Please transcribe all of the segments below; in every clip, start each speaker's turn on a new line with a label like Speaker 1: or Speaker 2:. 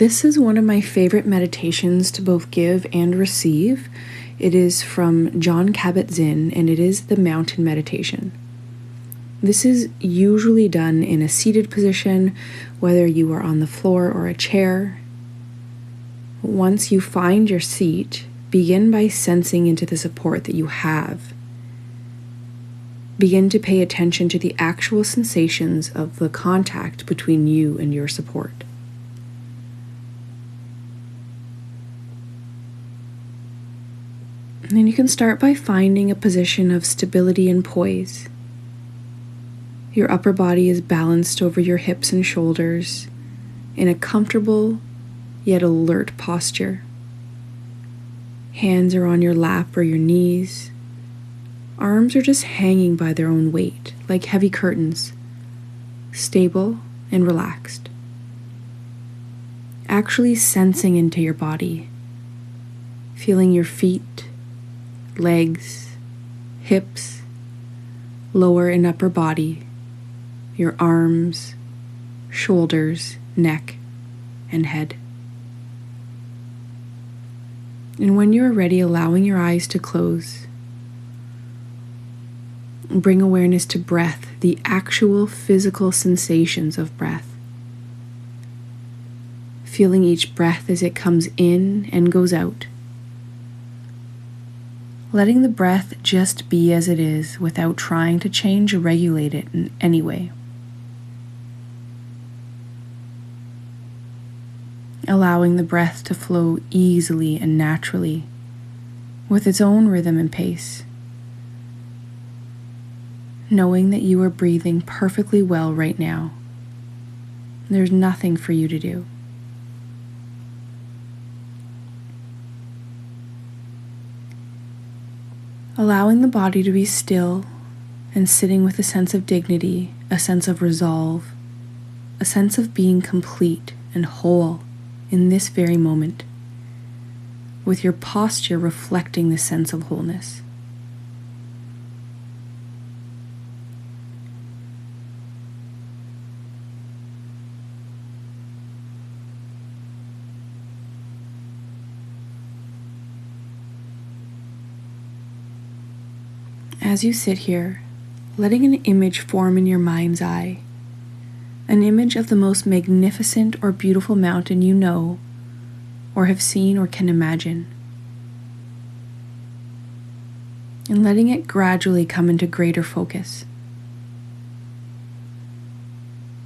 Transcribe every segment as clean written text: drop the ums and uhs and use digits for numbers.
Speaker 1: This is one of my favorite meditations to both give and receive. It is from Jon Kabat-Zinn, and it is the mountain meditation. This is usually done in a seated position, whether you are on the floor or a chair. Once you find your seat, begin by sensing into the support that you have. Begin to pay attention to the actual sensations of the contact between you and your support. And then you can start by finding a position of stability and poise. Your upper body is balanced over your hips and shoulders in a comfortable yet alert posture. Hands are on your lap or your knees. Arms are just hanging by their own weight, like heavy curtains, stable and relaxed. Actually sensing into your body, feeling your feet, legs, hips, lower and upper body, your arms, shoulders, neck, and head. And when you are ready, allowing your eyes to close. Bring awareness to breath, the actual physical sensations of breath. Feeling each breath as it comes in and goes out. Letting the breath just be as it is without trying to change or regulate it in any way. Allowing the breath to flow easily and naturally with its own rhythm and pace. Knowing that you are breathing perfectly well right now. There's nothing for you to do. Allowing the body to be still and sitting with a sense of dignity, a sense of resolve, a sense of being complete and whole in this very moment, with your posture reflecting the sense of wholeness. As you sit here, letting an image form in your mind's eye, an image of the most magnificent or beautiful mountain you know, or have seen or can imagine, and letting it gradually come into greater focus.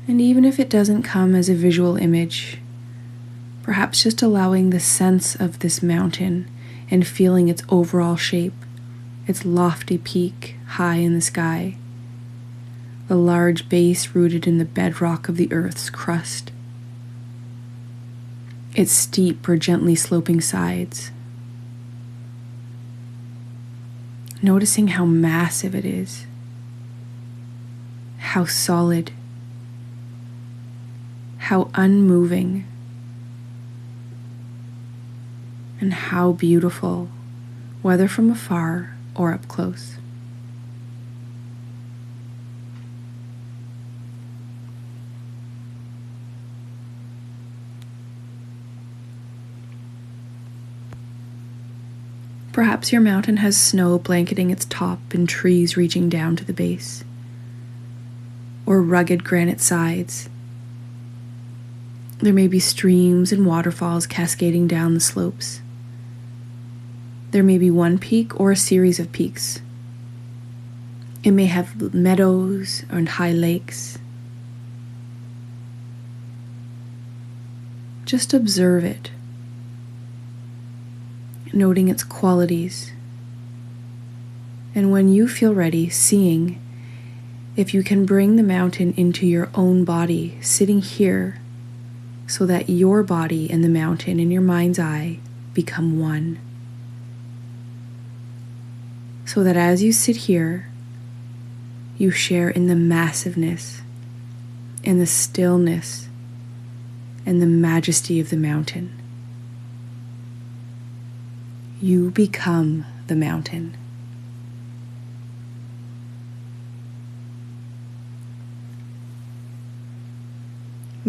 Speaker 1: And even if it doesn't come as a visual image, perhaps just allowing the sense of this mountain and feeling its overall shape, its lofty peak high in the sky, the large base rooted in the bedrock of the earth's crust, its steep or gently sloping sides. Noticing how massive it is, how solid, how unmoving, and how beautiful, whether from afar or up close. Perhaps your mountain has snow blanketing its top and trees reaching down to the base, or rugged granite sides. There may be streams and waterfalls cascading down the slopes. There may be one peak or a series of peaks. It may have meadows and high lakes. Just observe it, noting its qualities. And when you feel ready, seeing if you can bring the mountain into your own body, sitting here, so that your body and the mountain in your mind's eye become one. So that as you sit here, you share in the massiveness, in the stillness, and the majesty of the mountain. You become the mountain.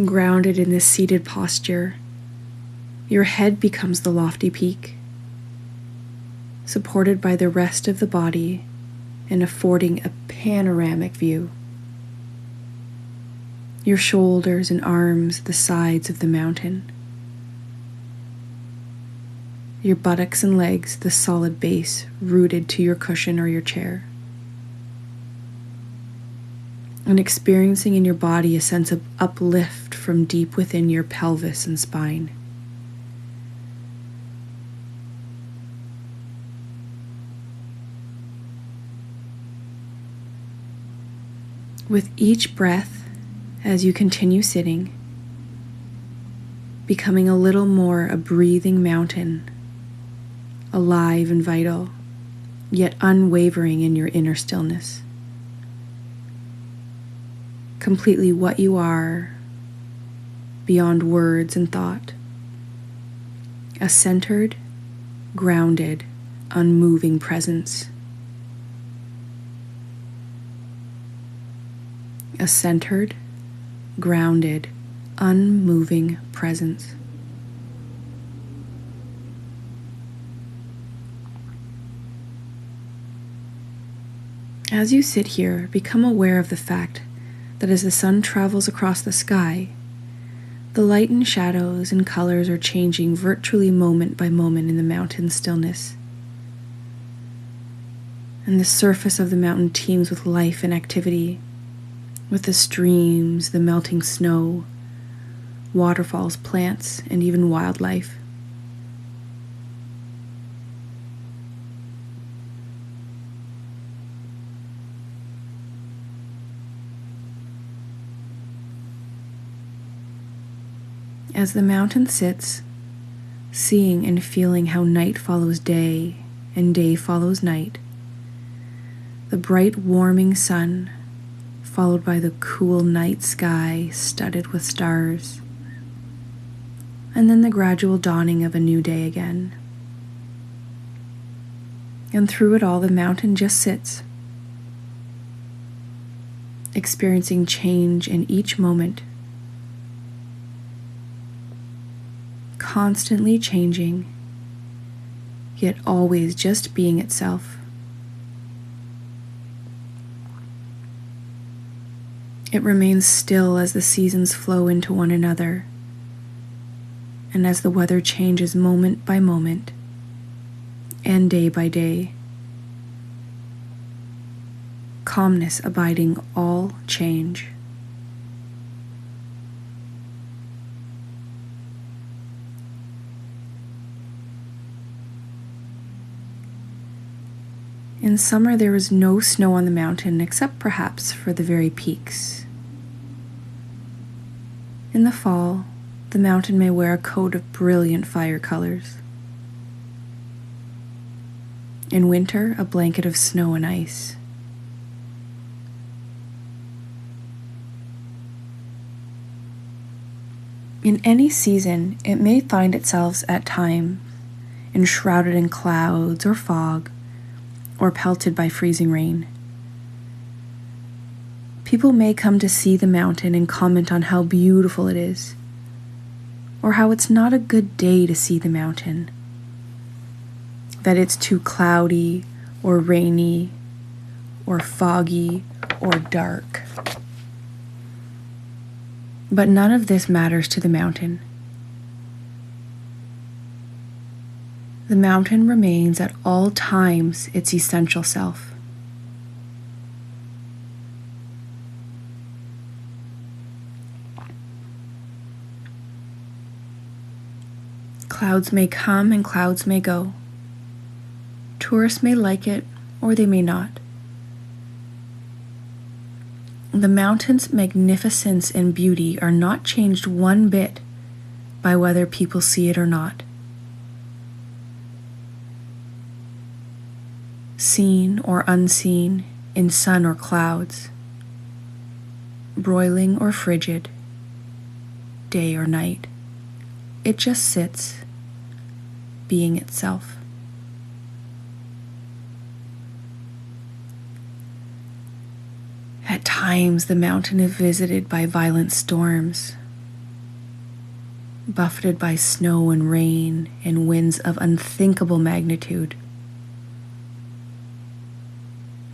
Speaker 1: Grounded in this seated posture, Your head becomes the lofty peak, supported by the rest of the body and affording a panoramic view. Your shoulders and arms the sides of the mountain. Your buttocks and legs the solid base rooted to your cushion or your chair. And experiencing in your body a sense of uplift from deep within your pelvis and spine. With each breath, as you continue sitting, becoming a little more a breathing mountain, alive and vital, yet unwavering in your inner stillness. Completely what you are, beyond words and thought. A centered, grounded, unmoving presence. A centered, grounded, unmoving presence. As you sit here, become aware of the fact that as the sun travels across the sky, the light and shadows and colors are changing virtually moment by moment in the mountain stillness. And the surface of the mountain teems with life and activity, with the streams, the melting snow, waterfalls, plants, and even wildlife. As the mountain sits, seeing and feeling how night follows day and day follows night, the bright warming sun followed by the cool night sky studded with stars, and then the gradual dawning of a new day again. And through it all, the mountain just sits, experiencing change in each moment, constantly changing, yet always just being itself. It remains still as the seasons flow into one another, and as the weather changes moment by moment and day by day, calmness abiding all change. In summer, there is no snow on the mountain except perhaps for the very peaks. In the fall, the mountain may wear a coat of brilliant fire colors. In winter, a blanket of snow and ice. In any season, it may find itself at times enshrouded in clouds or fog, or pelted by freezing rain. People may come to see the mountain and comment on how beautiful it is, or how it's not a good day to see the mountain, that it's too cloudy or rainy or foggy or dark. But none of this matters to the mountain. The mountain remains at all times its essential self. Clouds may come and clouds may go. Tourists may like it or they may not. The mountain's magnificence and beauty are not changed one bit by whether people see it or not. Seen or unseen, in sun or clouds, broiling or frigid, day or night, it just sits, being itself. At times, the mountain is visited by violent storms, buffeted by snow and rain and winds of unthinkable magnitude.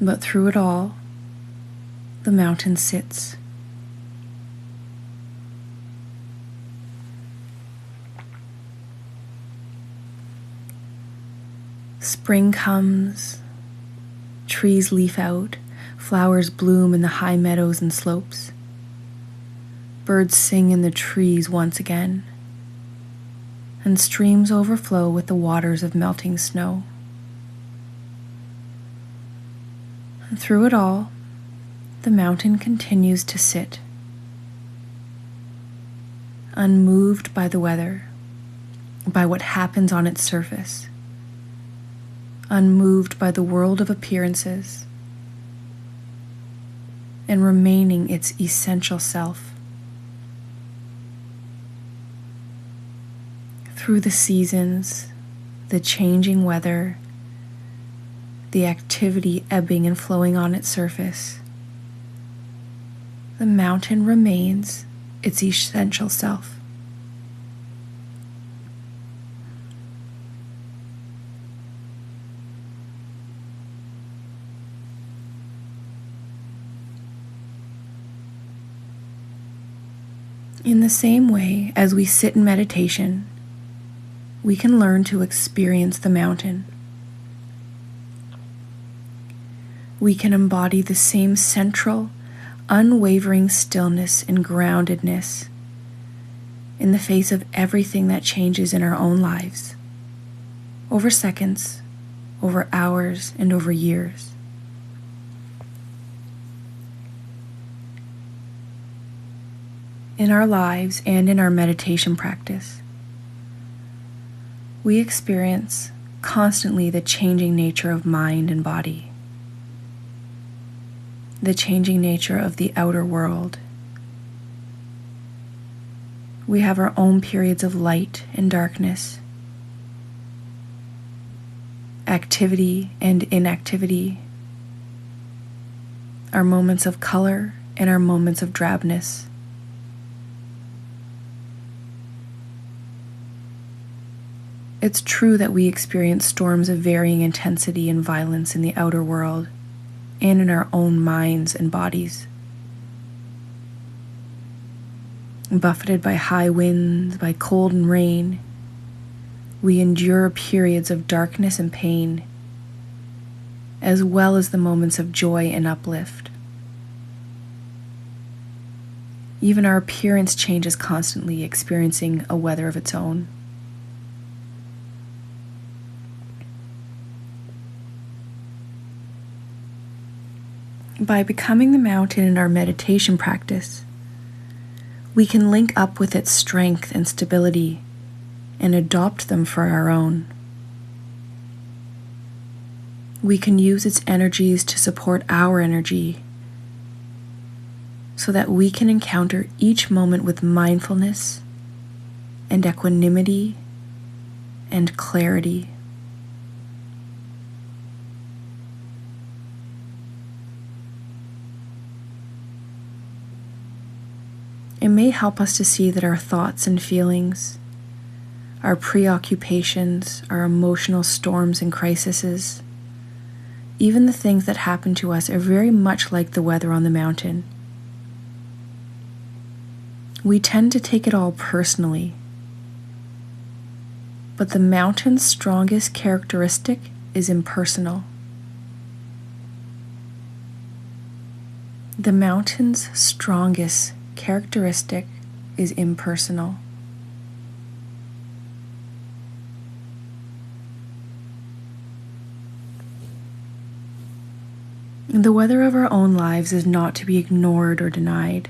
Speaker 1: But through it all, the mountain sits. Spring comes, trees leaf out, flowers bloom in the high meadows and slopes. Birds sing in the trees once again, and streams overflow with the waters of melting snow. And through it all, the mountain continues to sit, unmoved by the weather, by what happens on its surface, unmoved by the world of appearances, and remaining its essential self. Through the seasons, the changing weather, the activity ebbing and flowing on its surface, the mountain remains its essential self. In the same way as we sit in meditation, we can learn to experience the mountain. We can embody the same central, unwavering stillness and groundedness in the face of everything that changes in our own lives, over seconds, over hours, and over years. In our lives and in our meditation practice, we experience constantly the changing nature of mind and body, the changing nature of the outer world. We have our own periods of light and darkness, activity and inactivity, our moments of color and our moments of drabness. It's true that we experience storms of varying intensity and violence in the outer world and in our own minds and bodies. Buffeted by high winds, by cold and rain, we endure periods of darkness and pain, as well as the moments of joy and uplift. Even our appearance changes constantly, experiencing a weather of its own. By becoming the mountain in our meditation practice, we can link up with its strength and stability and adopt them for our own. We can use its energies to support our energy so that we can encounter each moment with mindfulness and equanimity and clarity. It may help us to see that our thoughts and feelings, our preoccupations, our emotional storms and crises, even the things that happen to us are very much like the weather on the mountain. We tend to take it all personally, but the mountain's strongest characteristic is impersonal. The mountain's strongest characteristic is impersonal. The weather of our own lives is not to be ignored or denied.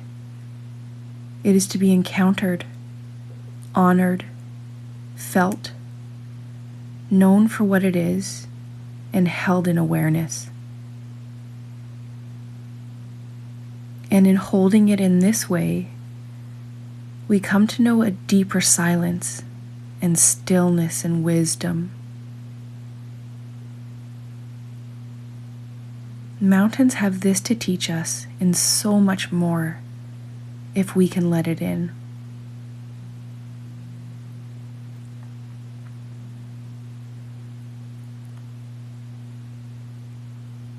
Speaker 1: It is to be encountered, honored, felt, known for what it is, and held in awareness. And in holding it in this way, we come to know a deeper silence and stillness and wisdom. Mountains have this to teach us and so much more if we can let it in.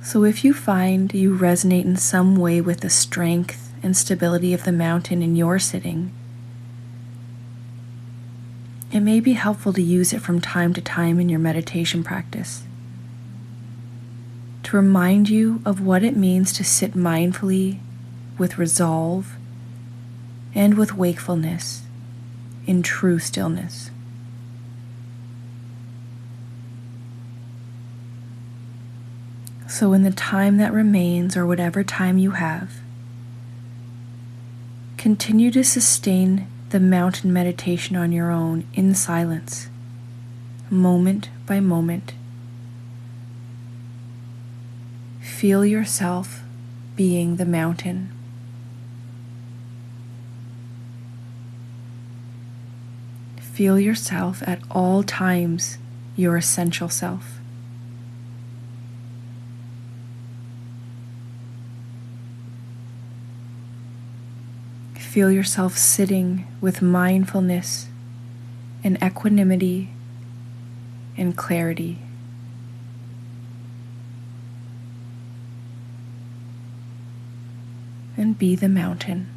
Speaker 1: So if you find you resonate in some way with the strength and stability of the mountain in your sitting, it may be helpful to use it from time to time in your meditation practice to remind you of what it means to sit mindfully with resolve and with wakefulness in true stillness. So in the time that remains, or whatever time you have, continue to sustain the mountain meditation on your own in silence, moment by moment. Feel yourself being the mountain. Feel yourself at all times your essential self. Feel yourself sitting with mindfulness and equanimity and clarity. And be the mountain.